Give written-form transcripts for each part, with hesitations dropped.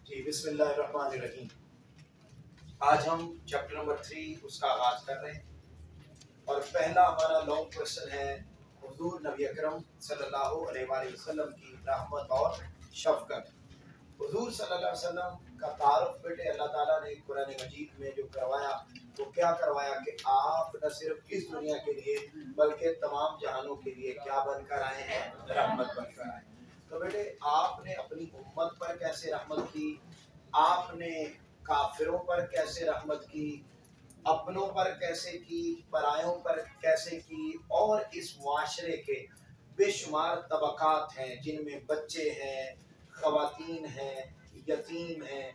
जी बिस्मिल्लाहिर्रहमानिर्रहीम। आज हम चैप्टर नंबर 3 उसका आगाज कर रहे हैं और पहला हमारा लॉन्ग क्वेश्चन है हुजूर नबी अकरम सल्लल्लाहु अलैहि वसल्लम की रहमत और शफकत। हुजूर सल्लल्लाहु अलैहि वसल्लम का तारुफ बेटे अल्लाह ताला ने कुरान मजीद में जो करवाया तो क्या करवाया कि आप न सिर्फ इस दुनिया के लिए बल्कि तमाम जहानों के लिए क्या बनकर आए हैं, रहमत बनकर आए। तो बेटे आपने अपनी उम्मत पर कैसे रहमत की, आपने काफिरों पर कैसे रहमत की, अपनों पर कैसे की, परायों पर कैसे की, और इस मुआशरे के बेशुमार तबकात हैं जिनमें बच्चे हैं, खवातीन हैं, यतीम हैं,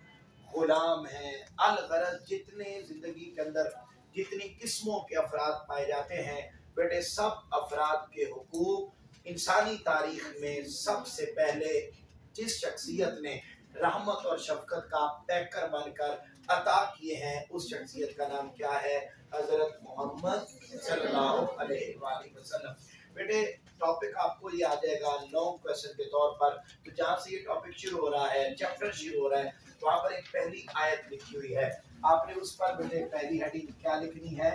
गुलाम हैं, अलगरज जितने जिंदगी के अंदर जितनी किस्मों के अफराद पाए जाते हैं बेटे, सब अफराद के हुकूक इंसानी तारीख में सबसे पहले जिस शख्सियत ने रहमत और शफकत का पैकर बनकर अता किए हैं उस शख्सियत का नाम क्या है? हजरत मोहम्मद सल्लल्लाहु अलैहि वसल्लम। बेटे टॉपिक आपको ये आ जाएगा लॉन्ग क्वेश्चन के तौर पर। तो जहाँ से ये टॉपिक शुरू हो रहा है, चैप्टर शुरू हो रहा है, तो वहाँ पर एक पहली आयत लिखी हुई है। आपने उस पर बेटे पहली हेडिंग क्या लिखनी है?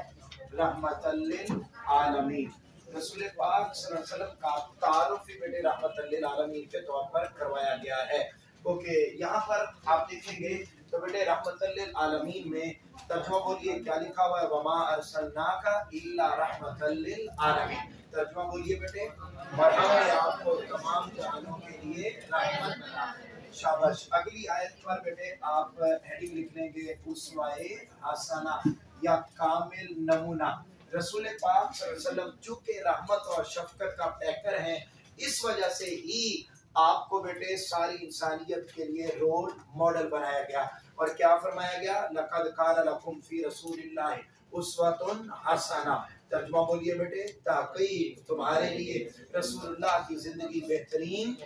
रहमतल लिल आलमीन। रसूल पाक सल्लल्लाहु अलैहि वसल्लम का तारुफ ही बेटे रहमतल लिल आलमीन के तौर पर करवाया गया है। ओके, यहाँ पर आप देखेंगे तो बेटे रहमतल लिल आलमीन में तर्जुमा बोलिए क्या लिखा हुआ है? वमा अरसलनाका इल्ला रहमतल लिल आलमीन। तर्जुमा बोलिए बेटे, और हमने आपको तमाम जहानों के लिए रहमत बनाया। शाबाश। अगली आयत पर बेटे आप हेडिंग लिख लेंगे उस्वा-ए हसना या कामिल नमूना। रसूल पाक सल्लल्लाहु अलैहि वसल्लम चूंकि रहमत और शफकत का पैकर हैं, इस वजह से ही आपको बेटे सारी इंसानियत के लिए रोल मॉडल बनाया गया। और क्या फरमाया गया? लक़द कान लकुम फी रसूलिल्लाहि उस्वतुन हसना। तर्जुमा बोलिए बेटे, ताक़ीद तुम्हारे लिए रसूलुल्लाह की जिंदगी बेहतरीन,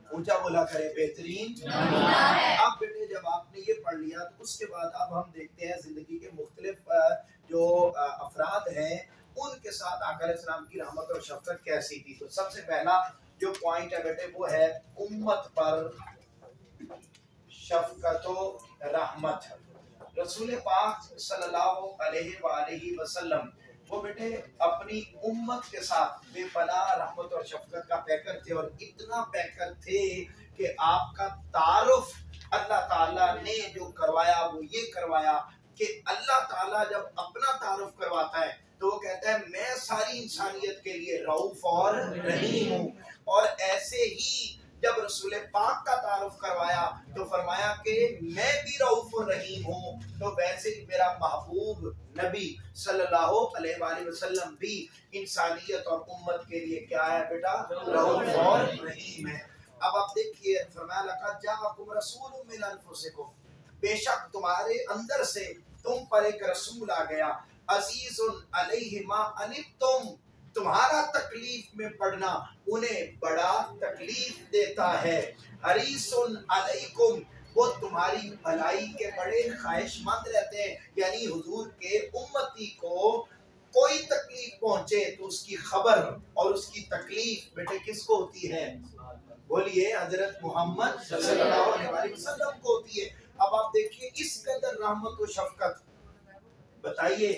ऊंचा बोला करे, बेहतरीन। अब बेटे जब आपने ये पढ़ लिया तो उसके बाद अब हम देखते हैं जिंदगी के मुख्तलिफ जो अफराद हैं उनके साथ आका अलैहिस्सलाम की रहमत और शफकत कैसी थी। तो सबसे पहला जो पॉइंट है बेटे वो है उम्मत पर शफकत और रहमत। रसूल पाक सल्लल्लाहु अलैहि वसल्लम वो बेटे अपनी उम्मत के साथ बेपनाह रहमत और शफकत का पैकर थे, और इतना पैकर थे कि आपका तारुफ अल्लाह ताला ने जो करवाया वो ये करवाया कि अल्लाह ताला जब अपना तारुफ करवाता है तो वो कहता है मैं सारी इंसानियत के लिए रऊफ और रहीम हूँ। और ऐसे ही जब रसूल पाक का तारुफ करवाया तो फरमाया कि मैं भी रऊफ और रहीम हूँ। तो वैसे ही मेरा महबूब नबी सल्लल्लाहु अलैहि वसल्लम भी इंसानियत और उम्मत के लिए क्या है बेटा? रऊफ और रहीम है। अब आप देखिए फरमाया लक़द जाअकुम रसूलुम मिन अनफुसिकुम, बेशक तुम्हारे अंदर से तुम पर एक रसूल आ गया, अजीजुन अलैहि मा अनित्तुम, तुम्हारा तकलीफ में पड़ना उन्हें बड़ा तकलीफ देता है। हरीसुन अलैकुम, वो तुम्हारी भलाई के बड़े ख्वाहिशमंद रहते हैं। यानी हुजूर के उम्मती को कोई तकलीफ पहुंचे तो उसकी खबर और उसकी तकलीफ बेटे किसको होती है? बोलिए, हजरत मोहम्मद सल्लल्लाहु अलैहि वसल्लम को होती है। अब आप देखिए इस कदर रहमत और शफकत। बताइए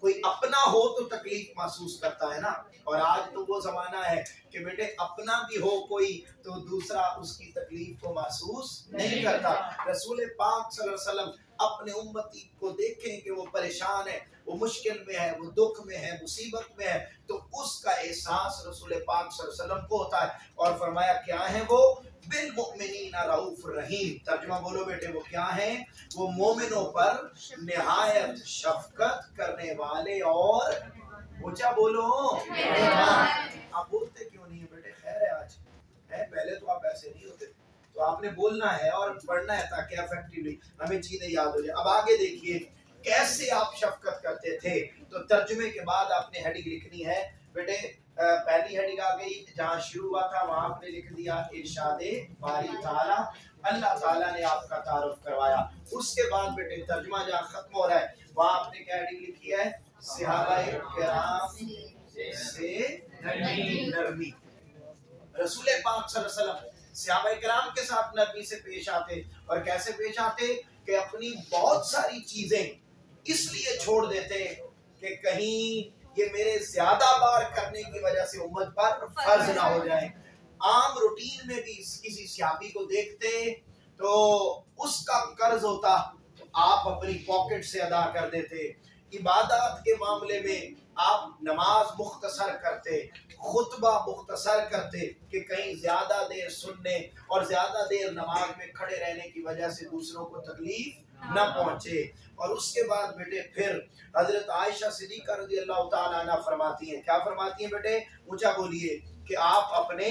कोई अपना हो तो तकलीफ महसूस करता है ना, और आज तो वो जमाना है कि बेटे अपना भी हो कोई तो दूसरा उसकी तकलीफ को महसूस नहीं करता। रसूल पाक सल्लल्लाहु अलैहि वसल्लम अपने उम्मती को देखें कि वो परेशान है, वो मुश्किल में है, वो दुख में है, मुसीबत में है, तो उसका एहसास रसूल पाक सल्लल्लाहु अलैहि वसल्लम को होता है। और फरमाया क्या है वो? बिल मुमिनीना रऊफ रहीम। तर्जुमा बोलो बेटे, वो क्या है? वो मोमिनों पर निहायत शफकत करने वाले और ऊंचा बोलो आप बोलते क्यों नहीं है बेटे? खैर है आज है, पहले तो आप ऐसे नहीं होते। तो आपने बोलना है और पढ़ना है ताकि इफेक्टिवली हमें चीजें याद हो जाए। अब आगे देखिए कैसे आप शफकत करते थे। तो तर्जुमे के बाद आपने हेडिंग लिखनी है बेटे। पहली हेडिंग आ गई, जहाँ शुरू हुआ था वहां आपने लिख दिया इरशादे बारी ताला, अल्लाह ताला ने आपका तारुफ करवाया। उसके बाद बेटे तर्जुमा जहाँ खत्म हो रहा है वहां आपने क्या हेडिंग लिखी है? सहाबाए किराम से नरमी। रसूल पाक सल्लल्लाहु अलैहि वसल्लम صحابہ کرام کے ساتھ نرمی سے پیش آتے، اور کیسے پیش آتے کہ اپنی بہت ساری چیزیں اس لیے چھوڑ دیتے کہ کہیں یہ میرے زیادہ بار کرنے کی وجہ سے امت پر فرض نہ ہو جائے۔ عام روٹین میں بھی کسی صحابی کو دیکھتے تو اس کا قرض ہوتا تو آپ اپنی پاکٹ سے ادا کر دیتے۔ عبادات کے معاملے میں آپ نماز مختصر کرتے، خطبہ مختصر کرتے کہ کہیں زیادہ دیر سننے اور زیادہ دیر نماز میں کھڑے رہنے کی وجہ سے دوسروں کو تکلیف نہ پہنچے۔ اور اس کے بعد بیٹے پھر حضرت عائشہ صدیقہ رضی اللہ تعالیٰ عنہ فرماتی ہیں، کیا فرماتی ہیں بیٹے؟ اونچا بولیے کہ آپ اپنے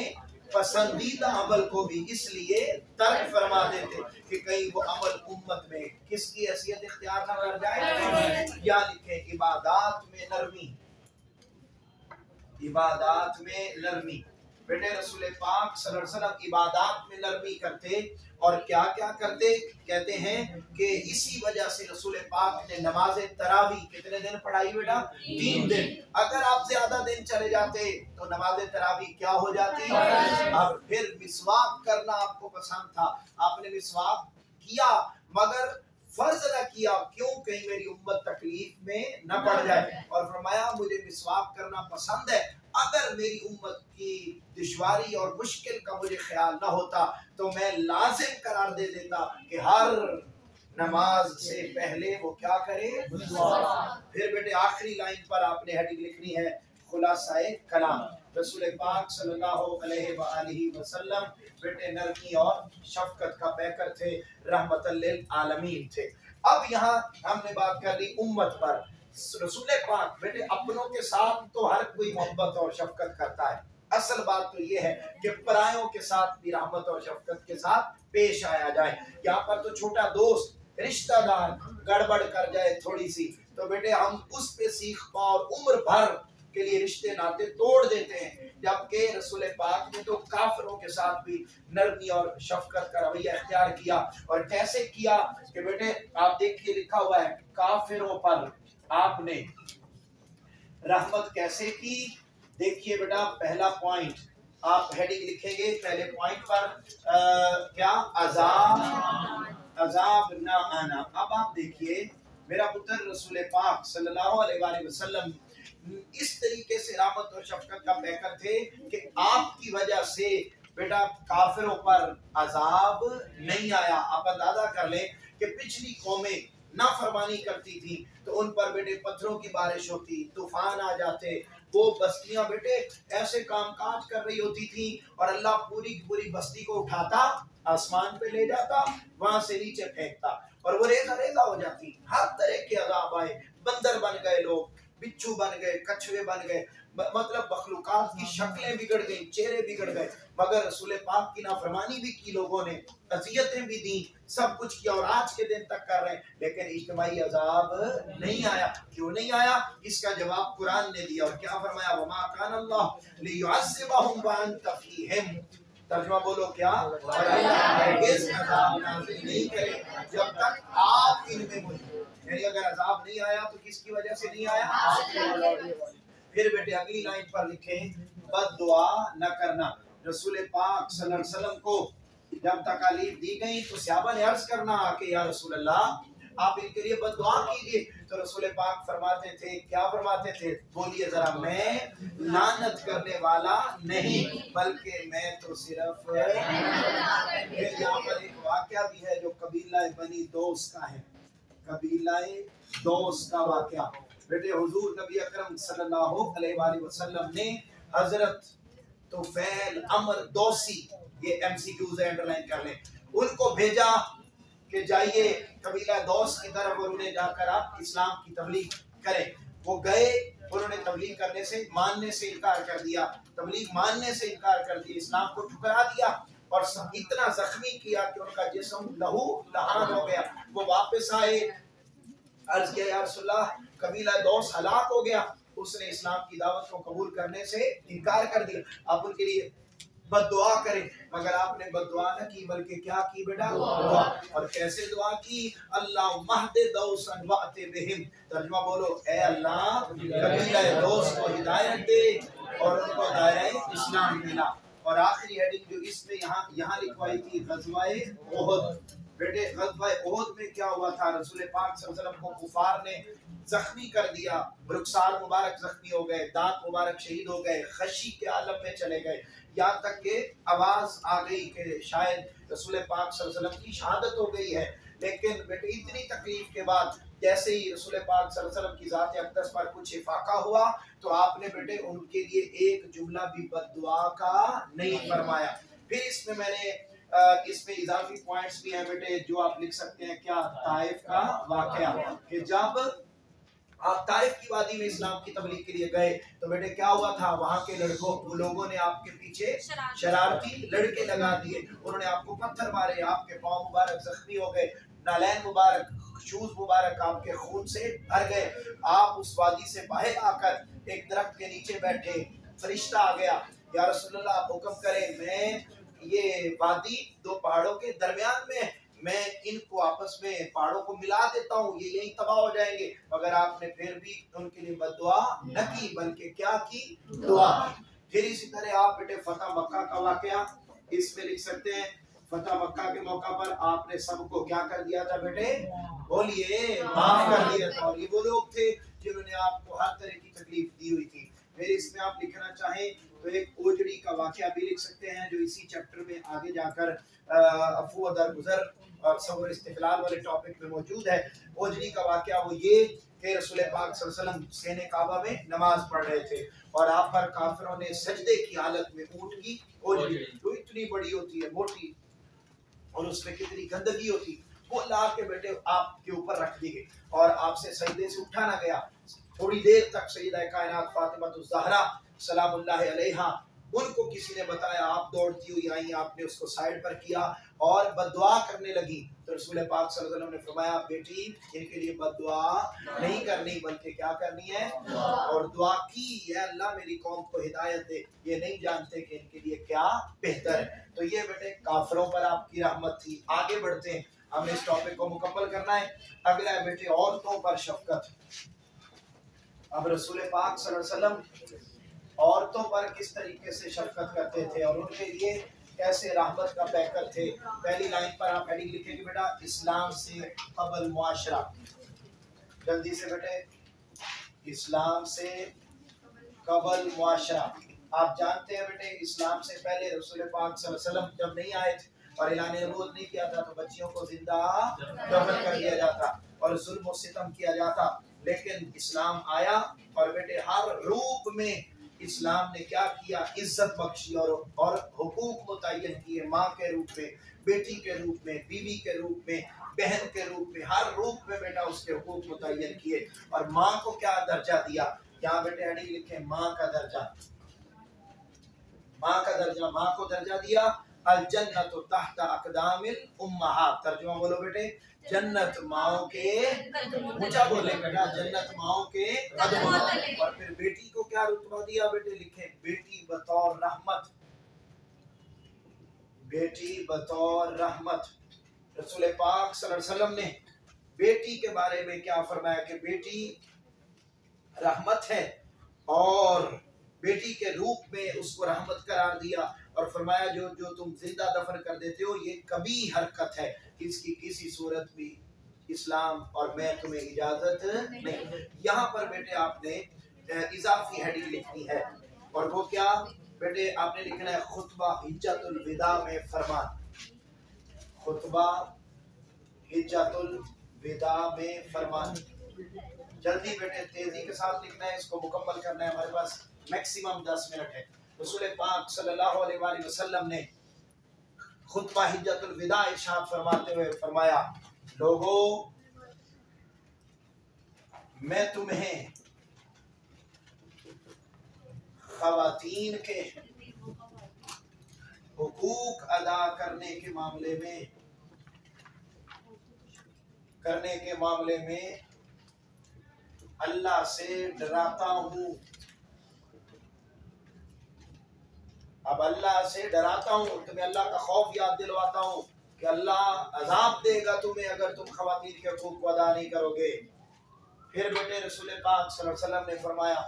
پسندیدہ عمل کو بھی اس لیے ترک فرما دیتے کہ کہیں وہ عمل امت میں کس کی حیثیت اختیار نہ کر جائے۔ یا لکھیں عبادات میں نرمی، عبادات میں نرمی۔ بیٹے رسول پاک صلی اللہ علیہ وسلم عبادات میں نرمی کرتے اور کیا کیا کرتے؟ کہتے ہیں کہ اسی وجہ سے رسول پاک نے نماز تراویح کتنے دن پڑھائی بیٹا؟ 3 دن۔ اگر آپ زیادہ دن چلے جاتے تو نماز تراویح کیا ہو جاتی؟ اب پھر مسواک کرنا آپ کو پسند تھا، آپ نے مسواک کیا مگر فرض نہ کیا، کیوں؟ کہیں میری امت تکلیف میں نہ پڑ جائے، اور فرمایا مجھے مسواک کرنا پسند ہے، اگر میری امت کی دشواری اور مشکل کا مجھے خیال نہ ہوتا تو میں لازم قرار دے دیتا کہ ہر نماز سے پہلے وہ کیا کرے؟ پھر بیٹے آخری لائن پر آپ نے ہیڈنگ لکھنی ہے خلاصہ کلام۔ رسول پاک صلی اللہ علیہ وآلہ وسلم بیٹے نرمی اور شفقت کا پیکر تھے، رحمت للعالمین تھے۔ اب یہاں ہم نے بات کر لی امت پر۔ رسول پاک بیٹے اپنوں کے ساتھ تو ہر کوئی محبت اور شفقت کرتا ہے، اصل بات تو یہ ہے کہ پرایوں کے ساتھ بھی رحمت اور شفقت کے ساتھ پیش آیا جائے۔ یہاں پر تو چھوٹا دوست رشتہ دار گڑبڑ کر جائے تھوڑی سی تو بیٹے ہم اس پہ سیکھ پا اور عمر بھر کے لیے رشتے ناطے توڑ دیتے ہیں، جبکہ رسول پاک نے تو کافروں کے ساتھ بھی نرمی اور شفقت کا رویہ اختیار کیا۔ اور کیسے کیا کہ بیٹے آپ دیکھیے لکھا ہوا ہے کافروں پر آپ نے رحمت کیسے کی۔ دیکھیے بیٹا پہلا پوائنٹ آپ ہیڈنگ لکھیں گے پہلے پوائنٹ پر کیا؟ عذاب نہ آنا۔ اب آپ دیکھیے میرا پتر رسول پاک صلی اللہ علیہ وآلہ وسلم اس طریقے سے رحمت اور شفقت کا پیکر تھے کہ آپ کی وجہ سے بیٹا کافروں پر عذاب نہیں آیا۔ آپ اندازہ کر لیں کہ پچھلی قومیں نافرمانی کرتی تھی تو ان پر بیٹے پتھروں کی بارش ہوتی، طوفان آ جاتے، وہ بستیاں بیٹے ایسے کام کاج کر رہی ہوتی تھی اور اللہ پوری کی پوری بستی کو اٹھاتا آسمان پہ لے جاتا، وہاں سے نیچے پھینکتا اور وہ ریزہ ریزہ ہو جاتی۔ ہر طرح کے عذاب آئے، بندر بن گئے لوگ، بچھو بن گئے، کچھوے بن گئے، مطلب مخلوقات کی شکلیں بگڑ گئیں، چہرے بگڑ گئے، مگر رسول پاک کی نافرمانی بھی کی لوگوں نے، اذیتیں بھی دیں، سب کچھ کیا اور آج کے دن تک کر رہے ہیں، لیکن اجتماعی عذاب نہیں آیا۔ کیوں نہیں آیا؟ اس کا جواب قرآن نے دیا اور کیا فرمایا؟ وَمَا كَانَ اللَّهُ لِيُعَذِّبَهُمْ وَأَنْتَ فِيهِمْ۔ ترجمہ بولو کیا؟ اور اللہ ہرگز عذاب نازل نہیں کرے جب تک آپ ان میں موجود، یعنی اگر عذاب نہیں آیا تو کس کی وجہ سے نہیں آیا؟ پھر بیٹے اگلی لائن پر لکھیں بد دعا نہ کرنا۔ رسول پاک صلی اللہ علیہ وسلم کو جب تکالیف دی گئی تو صحابہ نے عرض کرنا کہ یا رسول اللہ آپ ان کے لیے بد دعا کیجئے، تو رسول پاک فرماتے تھے، کیا فرماتے تھے؟ بولیے ذرا، میں لعنت کرنے والا نہیں بلکہ میں تو صرف۔ پھر یہاں پر ایک واقعہ بھی ہے جو قبیلہ بنی دوس کا ہے، قبیلہ دوس کا واقعہ۔ بیٹے حضور نبی اکرم صلی اللہ علیہ وآلہ وسلم نے حضرت طفیل عمر دوسی، یہ ایم سی کیوز انڈرلائن کر لیں، ان کو بھیجا کہ جائیے قبیلہ دوس کی طرف اور انہیں جا کر آپ اسلام کی تبلیغ کریں۔ وہ گئے، انہوں نے تبلیغ کرنے سے ماننے سے انکار کر دیا، تبلیغ ماننے سے انکار کر دیا، اسلام کو ٹھکرا دیا اور اتنا زخمی کیا کہ ان کا جسم لہو لہان ہو گیا۔ وہ واپس آئے، عرض کیا یا رسول اللہ قبیلہ دوس ہلاک ہو گیا، اس نے اسلام کی دعوت کو قبول کرنے سے انکار کر دیا، آپ ان کے لیے بد دعا کریں، مگر آپ نے بد دعا نہ کی بلکہ کیا کی بیٹا؟ دعا۔ اور کیسے دعا کی؟ اللہ مہد دوسا وأت بہم، ترجمہ بولو اے اللہ قبیلہ دوس کو ہدایت دے اور ان کو دائرہ اسلام ملا۔ اور آخری ہیڈنگ جو اس میں یہاں لکھوائی تھی غزوہ احد. بیٹے غزوہ احد میں کیا ہوا تھا؟ رسول پاک صلی اللہ علیہ وسلم کو کفار نے زخمی کر دیا، رخسار مبارک زخمی ہو گئے، دانت مبارک شہید ہو گئے، خشی کے عالم میں چلے گئے، یہاں تک کہ آواز آ گئی کہ شاید رسول پاک صلی اللہ علیہ وسلم کی شہادت ہو گئی ہے. لیکن بیٹے اتنی تکلیف کے بعد جیسے ہی رسول پاک صلی اللہ علیہ وسلم کی ذات اقدس پر کچھ افاقہ ہوا تو آپ نے بیٹے ان کے لیے ایک جملہ بھی بد دعا کا نہیں فرمایا. پھر اس میں نے اس میں اضافی پوائنٹس بھی ہیں بیٹے جو آپ لکھ سکتے ہیں. کیا؟ طائف کا واقعہ کہ جب آپ طائف کی وادی میں اسلام کی تبلیغ کے لیے گئے تو بیٹے کیا ہوا تھا؟ وہاں کے لوگوں نے آپ کے پیچھے شرارتی لڑکے لگا دیے، انہوں نے آپ کو پتھر مارے، آپ کے پاؤں مبارک زخمی ہو گئے، نالین مبارک، شوز مبارک آپ کے خون سے بھر گئے. آپ اس وادی سے باہر آ کر ایک درخت کے نیچے بیٹھے، فرشتہ آ گیا، یا رسول اللہ آپ حکم کریں، میں یہ وادی دو پہاڑوں کے درمیان میں ان کو آپس میں پہاڑوں کو ملا دیتا ہوں، یہ یہی تباہ ہو جائیں گے. مگر آپ نے پھر بھی ان کے لیے بد دعا نہ کی بلکہ کیا کی؟ دعا کی. پھر اسی طرح آپ بیٹے فتح مکہ کا واقعہ اس میں لکھ سکتے ہیں. فتح مکہ کے موقع پر آپ نے سب کو کیا کر دیا تھا بیٹے؟ بولیے، معاف کر دیا تھا. اور یہ وہ لوگ تھے جنہوں نے آپ کو ہر طرح کی تکلیف دی ہوئی تھی. پھر اس میں آپ لکھنا چاہیں تو ایک اوجڑی کا واقعہ بھی لکھ سکتے ہیں جو اسی چیپٹر میں آگے جا کر عفو و درگزر اور صبر استقلال والے ٹاپک میں موجود ہے. اوجڑی کا واقعہ وہ یہ کہ رسول پاک صلی اللہ علیہ وسلم سینے کعبہ میں نماز پڑھ رہے تھے اور آپ پر کافروں نے سجدے کی حالت میں اونٹ کی اوجڑی جو اتنی بڑی ہوتی ہے، موٹی، اور اس میں کتنی گندگی ہوتی، وہ لا کے بیٹے آپ کے اوپر رکھ دی گئی اور آپ سے سجدے سے اٹھا نہ گیا. تھوڑی دیر تک سیدہ کائنات فاطمہ الزہرا سلام اللہ علیہا ان کو کسی نے بتایا، آپ دوڑتی ہوئی آئی، آپ نے اس کو سائڈ پر کیا اور بد دعا کرنے لگی. تو رسول پاک صلی اللہ علیہ وسلم نے فرمایا بیٹی ان کے لیے بد دعا نہیں کرنی بلکہ کیا کرنی ہے؟ اور دعا کی، یا اللہ میری قوم کو ہدایت دے، یہ نہیں جانتے کہ ان کے لیے کیا بہتر ہے. تو یہ بیٹے کافروں پر آپ کی رحمت تھی. آگے بڑھتے ہیں، ہم نے اس ٹاپک کو مکمل کرنا ہے. اگلا ہے بیٹے عورتوں پر شفقت. اب رسول پاک صلی اللہ علیہ وسلم عورتوں پر کس طریقے سے شفقت کرتے تھے اور ان کے لیے کیسے رحمت کا پیکر تھے. پہلی لائن پر آپ ہیڈنگ لکھیں گے بیٹا اسلام سے قبل معاشرہ. جلدی سے بیٹے، اسلام سے قبل معاشرہ. آپ جانتے ہیں بیٹے اسلام سے پہلے رسول پاک صلی اللہ علیہ وسلم جب نہیں آئے تھے اور اعلان نبوت نہیں کیا تھا تو بچیوں کو زندہ دفن کر دیا جاتا اور ظلم و ستم کیا جاتا. لیکن اسلام آیا اور بیٹے ہر روپ میں اسلام نے کیا کیا؟ عزت بخشی اور حقوق متعین کیے. ماں کے روپ میں، بیٹی کے روپ میں، بیوی کے روپ میں، بہن کے روپ میں، ہر روپ میں بیٹا اس کے حقوق متعین کیے. اور ماں کو کیا درجہ دیا؟ یہاں بیٹے ہیڈنگ لکھیں ماں کا درجہ. ماں کا درجہ، ماں کو درجہ دیا الجنت تحت اقدام الامہات. ترجمہ بولو بیٹے، جنت ماؤں کے، اونچا بولے بیٹا، جنت ماؤں کے قدموں. اور پھر بیٹی کو کیا رتبہ دیا بیٹے؟ لکھیں بیٹی بطور رحمت. بیٹی بطور رحمت. رسول پاک صلی اللہ علیہ وسلم نے بیٹی کے بارے میں کیا فرمایا کہ بیٹی رحمت ہے اور بیٹی کے روپ میں اس کو رحمت قرار دیا اور فرمایا جو تم زندہ دفن کر دیتے ہو یہ کبھی حرکت ہے، اس کی کسی صورت بھی اسلام اور میں تمہیں اجازت نہیں. یہاں پر بیٹے آپ نے اضافی ہیڈنگ لکھنی ہے اور وہ کیا بیٹے؟ آپ نے لکھنا ہے خطبہ حجت الوداع میں فرمان. خطبہ حجت الوداع میں فرمان. جلدی بیٹے تیزی کے ساتھ لکھنا ہے، اس کو مکمل کرنا ہے. ہمارے پاس میکسیمم 10 منٹ ہے. رسول پاک صلی اللہ علیہ وآلہ وسلم نے خطبہ حجت الوداع ارشاد فرماتے ہوئے فرمایا لوگوں میں تمہیں خواتین کے حقوق ادا کرنے کے معاملے میں اللہ سے ڈراتا ہوں. اب اللہ سے ڈراتا ہوں، تمہیں اللہ کا خوف یاد دلواتا ہوں کہ اللہ عذاب دے گا تمہیں اگر تم خواتین کے حقوق کو ادا نہیں کرو گے. پھر بیٹے رسول پاک صلی اللہ علیہ وسلم نے فرمایا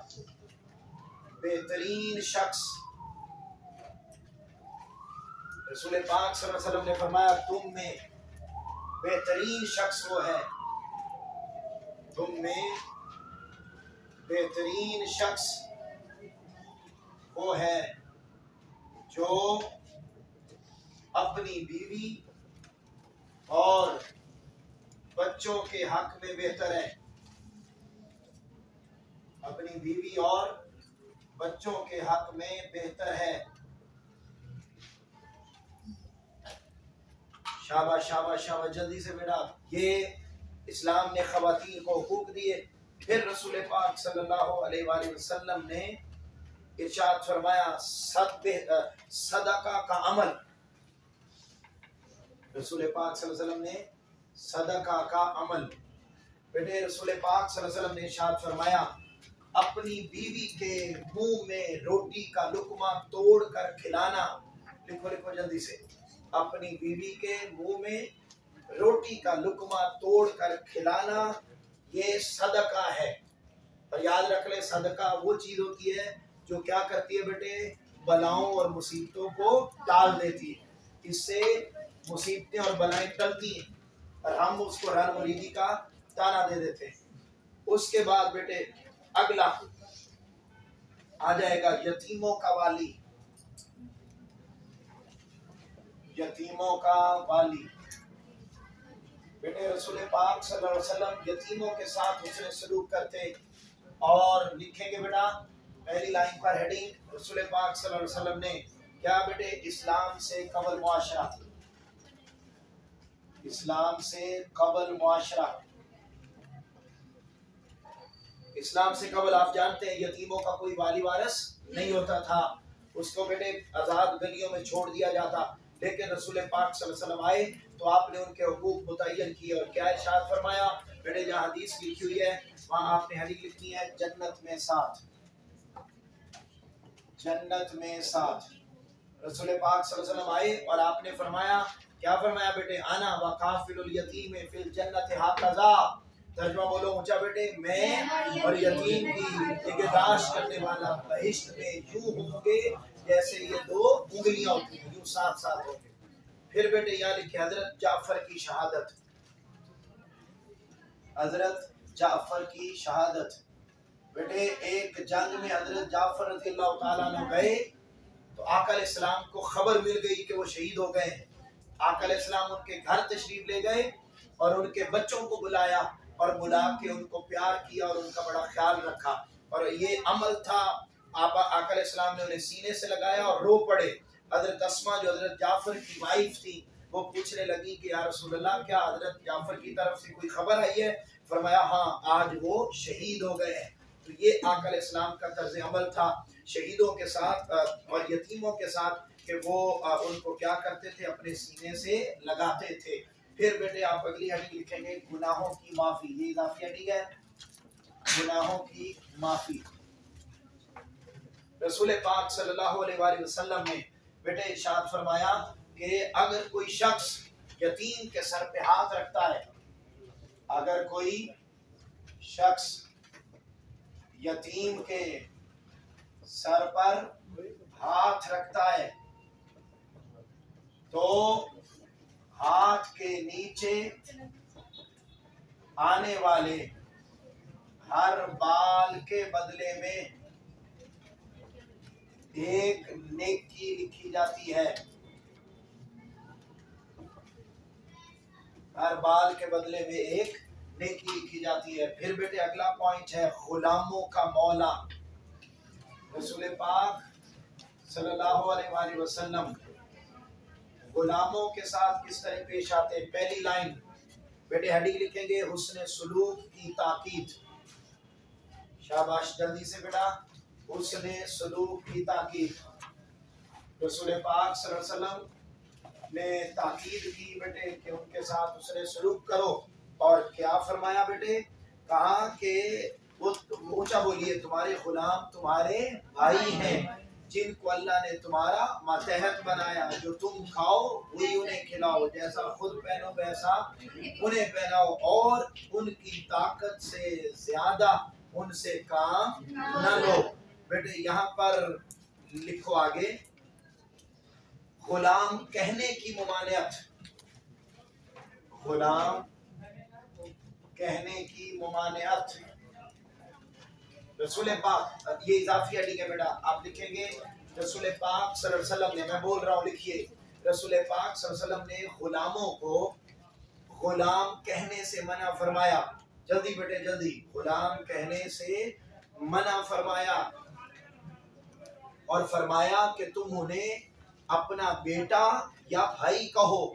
بہترین شخص रसूल पाक सल्लल्लाहु अलैहि वसल्लम ने फरमाया तुम में बेहतरीन शख्स वो है, तुम में बेहतरीन शख्स वो है जो अपनी बीवी और बच्चों के हक में बेहतर है, अपनी बीवी और बच्चों के हक में बेहतर है। शाबाश शाबाश शाबाश, जल्दी से बेटा। ये इस्लाम ने खवातीन को हुकूक दिए। फिर रसूल पाक सल्लल्लाहु अलैहि वसल्लम ने इरशाद फरमाया सदका का अमल। रसूल पाक सल्लल्लाहु अलैहि वसल्लम ने सदका का अमल, बेटे रसूल पाक सल्लल्लाहु अलैहि वसल्लम ने इरशाद फरमाया अपनी बीवी के मुंह में रोटी का लुकमा तोड़ कर खिलाना। लिखो लिखो जल्दी से, अपनी बीवी के मुंह में रोटी का लुकमा तोड़ कर खिलाना ये सदका है। और याद रख ले, सदका वो चीज होती है जो क्या करती है बेटे, बलाओं और मुसीबतों को टाल देती है। इससे मुसीबतें और बलाएं टलती हैं और हम उसको रन मुरीदी का ताना दे देते हैं। उसके बाद बेटे अगला आ जाएगा यतीमों का वाली, यतीमों का वाली। बेटे रसूल पाक सल्लल्लाहु अलैहि वसल्लम यतीमों के साथ हुस्न सलूक करते। और लिखेंगे बेटा पहली लाइन पर हेडिंग, रसूल पाक सल्लल्लाहु अलैहि वसल्लम ने क्या बेटे, इस्लाम से कबल मुआशरा, इस्लाम से कबल मुआशरा। इस्लाम से कबल आप जानते हैं यतीमों का कोई वाली वारिस नहीं होता था, उसको बेटे आजाद गलियों में छोड़ दिया जाता। लेकिन रसूल पाक सल्लल्लाहु अलैहि वसल्लम आए तो आपने उनके हुकूक मुतय्यन किए। और क्या इरशाद फरमाया बेटे, जहाँ हदीस लिखी हुई है वहाँ आपने हदीस लिखनी है जन्नत में साथ, जन्नत में साथ। रसूल पाक सल्लल्लाहु अलैहि वसल्लम आए और आपने फरमाया, क्या फरमाया बेटे, आना व काफिलुल यतीम फिल जन्नत हाकज़ा। तर्जुमा बोलो ऊंचा बेटे, मैं और यतीम की निगहदाश्त करने वाला बहिश्त में यूं होंगे जैसे ये दो उंगलियां होती हैं, यूं साथ साथ होंगे। फिर बेटे यहाँ लिखे हजरत जाफर की शहादत, हजरत जाफर की शहादत। बेटे एक जंग में हजरत जाफर रज़ियल्लाहु ताला अन्हु गए तो आका अलैहिस्सलाम को खबर मिल गई कि वो शहीद हो गए हैं। आका अलैहिस्सलाम उनके घर तशरीफ ले गए और उनके बच्चों को बुलाया और बुला के उनको प्यार किया और उनका बड़ा ख्याल रखा। और ये अमल था, आका अलैहिस्सलाम ने उन्हें सीने से लगाया और रो पड़े। हजरत अस्मा जो हजरत जाफर की वाइफ थी वो पूछने लगी कि या रसूलल्लाह क्या हजरत जाफर की तरफ से कोई खबर आई है? फरमाया हाँ, आज वो शहीद हो गए हैं। तो ये आका अलैहिस्सलाम का तर्ज अमल था शहीदों के साथ और यतीमों के साथ कि वो उनको क्या करते थे, अपने सीने से लगाते थे। फिर बेटे आप अगली हेडिंग लिखेंगे गुनाहों की माफी। ये इजाफी हेडिंग है, गुनाहों की माफी। रसूल पाक सल्लल्लाहु अलैहि वसल्लम ने बेटे इरशाद फरमाया कि अगर कोई शख्स यतीम के सर पे हाथ रखता है, अगर कोई शख्स यतीम के सर पर हाथ रखता है तो हाथ के नीचे आने वाले हर बाल के बदले में एक नेकी लिखी जाती है, हर बाल के बदले में एक नेकी लिखी जाती है। फिर बेटे अगला पॉइंट है गुलामों का मौला। रसूल पाक सल्लल्लाहु अलैहि वसल्लम गुलामों के साथ किस तरह पेश आते हैं। पहली लाइन बेटे हेडिंग लिखेंगे हुस्न सलूक की ताकीद। शाबाश जल्दी से बेटा, हुस्न सलूक की ताकीद। रसूल पाक सल्लल्लाहु अलैहि वसल्लम ने ताकीद की बेटे कि उनके साथ हुस्न सलूक करो। और क्या फरमाया बेटे, कहा कि वो ऊंचा बोलिए, तुम्हारे गुलाम तुम्हारे भाई हैं जिनको अल्लाह ने तुम्हारा मातहत बनाया, जो तुम खाओ वही उन्हें खिलाओ, जैसा खुद पहनो वैसा उन्हें पहनाओ, और उनकी ताकत से ज्यादा उनसे काम न लो। बेटे यहाँ पर लिखो आगे गुलाम कहने की मुमानियत, गुलाम कहने की मुमानियत। रसूल पाक, ये इजाफी हेडिंग है बेटा, आप लिखेंगे रसूल पाक सल्लल्लाहु अलैहि वसल्लम ने, मैं बोल रहा हूँ लिखिए, रसूल पाक सल्लल्लाहु अलैहि वसल्लम ने गुलामों को गुलाम कहने से मना फरमाया। जल्दी बेटे जल्दी, गुलाम कहने से मना फरमाया और फरमाया कि तुम उन्हें अपना बेटा या भाई कहो,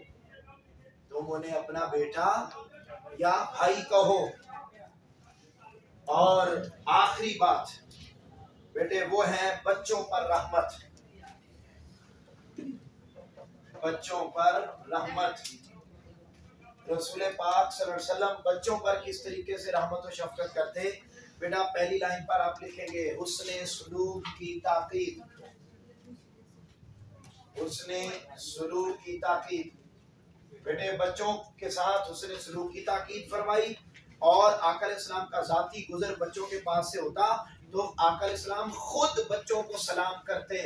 तुम उन्हें अपना बेटा या भाई कहो। और आखिरी बात बेटे वो है बच्चों पर रहमत, बच्चों पर रहमत। रसूल पाक सल्लल्लाहु अलैहि वसल्लम बच्चों पर किस तरीके से रहमत और शफकत करते, बेटा पहली लाइन पर आप लिखेंगे हुस्ने सुलूक की ताकीद, हुस्ने सुलूक की ताकीद। बेटे बच्चों के साथ हुस्ने सुलूक की ताकीद फरमाई। और आका अलैहिस्सलाम का जाती गुजर बच्चों के पास से होता तो आका अलैहिस्सलाम खुद बच्चों को सलाम करते,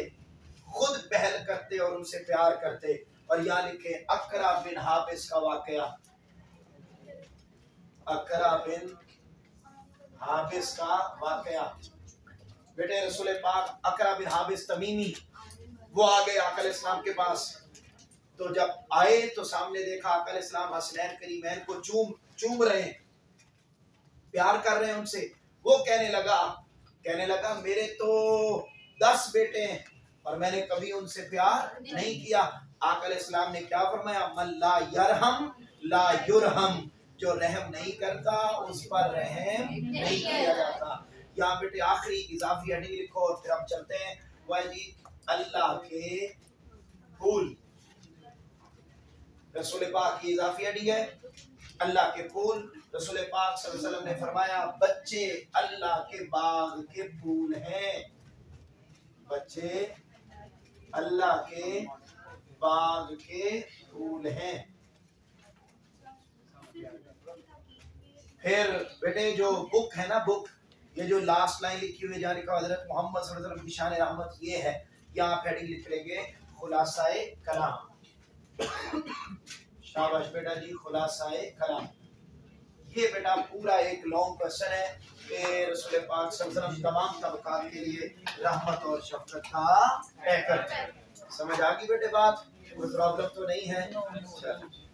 खुद पहल करते और उनसे प्यार करते। और यहाँ लिखे अकरा बिन हाबिस का वाकया, अकरा बिन हाबिस का वाकया। बेटे रसूल पाक अकरा बिन हाबिस तमीमी वो आ गए आका अलैहिस्सलाम के पास। तो जब आए तो सामने देखा आका अलैहिस्सलाम हसनैन करीमैन को चूम रहे हैं, प्यार कर रहे हैं उनसे। वो कहने लगा मेरे तो 10 बेटे हैं और मैंने कभी उनसे प्यार नहीं किया। आका अलैहिस्सलाम ने क्या फरमाया, मन ला यरहम ला युरहम, जो रहम नहीं करता उस पर रहम नहीं किया जाता। यहाँ बेटे आखिरी इजाफी हेडिंग लिखो और फिर हम चलते हैं। वह जी अल्लाह के फूल, रसूल पाक की इजाफी हेडिंग है अल्लाह के फूल। रसूल पाक सल्लल्लाहु अलैहि वसल्लम ने फरमाया बच्चे अल्लाह के बाग के फूल हैं, बच्चे अल्लाह के बाग के फूल हैं। फिर बेटे जो बुक है ना, बुक, ये जो लास्ट लाइन लिखी हुई जहाँ लिखा हजरत मोहम्मद सल्लल्लाहु अलैहि वसल्लम की शान रहमत, ये है, यहाँ आप हेडिंग लिख लेंगे खुलासाए कलाम। शाबाश बेटा जी, खुलासाए कलाम। ये बेटा पूरा एक लॉन्ग क्वेश्चन है कि रसूल पाक सल्लल्लाहु अलैहि वसल्लम तमाम तबकात के लिए रहमत और शफकत का पैकर। समझ आ गई बेटे बात, कोई प्रॉब्लम तो नहीं है? चलो।